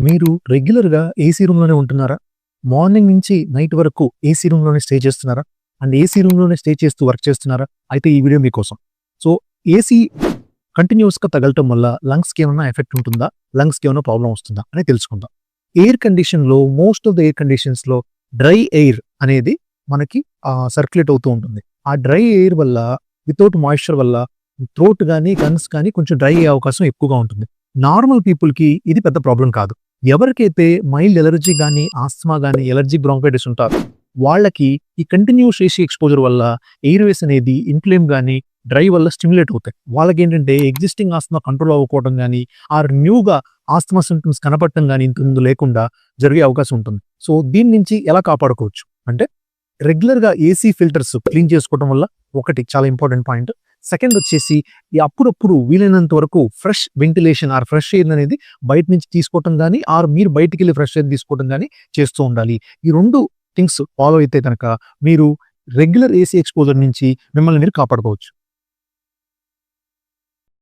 మీరు రెగ్యులర్‌గా ఏసీ రూమ్‌లోనే ఉంటున్నారా? మార్నింగ్ నుంచి నైట్ వరకు ఏసీ రూమ్‌లోనే స్టే చేస్తున్నారా? అండ్ ఏసీ రూమ్‌లోనే స్టే చేస్తూ వర్క్ చేస్తున్నారా? అయితే ఈ వీడియో మీకోసం. సో, ఏసీ కంటిన్యూయస్‌గా తగలటం వల్ల లంగ్స్‌కి ఏమన్నా ఎఫెక్ట్ ఉంటుందా? లంగ్స్‌కి ఏమన్నా ప్రాబ్లమ్ వస్తుందా? అని తెలుసుకుందాం. ఎయిర్ కండిషన్‌లో మోస్ట్ ఆఫ్ ద ఎయిర్ కండిషన్స్‌లో డ్రై ఎయిర్ అనేది మనకి సర్క్యులేట్ అవుతూ ఉంటుంది. ఆ డ్రై ఎయిర్ వల్ల వితౌట్ మాయిశ్చర్ వల్ల థ్రోట్ గాని, లంగ్స్ గాని కొంచెం డ్రై అయ్యే అవకాశం ఎక్కువగా ఉంటుంది. నార్మల్ పీపుల్‌కి ఇది పెద్ద ప్రాబ్లమ్ కాదు. ఎవరికైతే మైల్డ్ అలర్జీ గాని, ఆస్త్మా గాని, అలర్జిక్ బ్రాంకైటిస్ ఉంటారో వాళ్ళకి ఈ కంటిన్యూయస్ ఏసీ ఎక్స్‌పోజర్ వల్ల ఎయిర్‌వేస్ అనేది ఇన్‌ఫ్లేమ్ గాని, డ్రై వల్ల స్టిమ్యులేట్ అవుతాయి. వాళ్ళకేంటంటే ఎగ్జిస్టింగ్ ఆస్త్మా కంట్రోల్ అవ్వకపోవడం గాని, ఆర్ న్యూగా ఆస్త్మా సింప్టమ్స్ కనపడటం గాని ఇంతకుముందు లేకుండా జరిగే అవకాశం ఉంటుంది. సో, దీని నుంచి ఎలా కాపాడుకోవచ్చు? అంటే రెగ్యులర్‌గా ఏసీ ఫిల్టర్స్ క్లీన్ చేసుకోవడం వల్ల ఒకటి చాలా ఇంపార్టెంట్ పాయింట్. సెకండ్ వచ్చేసి ఈ అప్పుడప్పుడు వీలైనంత వరకు fresh ventilation or fresh air అనేది బయట నుంచి తీసుకోవటం గాని, ఆర్ మీరు బయటికెళ్ళి ఫ్రెష్ ఎయిర్ తీసుకోవడం గాని చేస్తూ ఉండాలి. ఈ 2 థింగ్స్ ఫాలో అయితే గనక మీరు రెగ్యులర్ ఏసీ ఎక్స్‌పోజర్ నుంచి మిమ్మల్ని మీరు కాపాడుకోవచ్చు.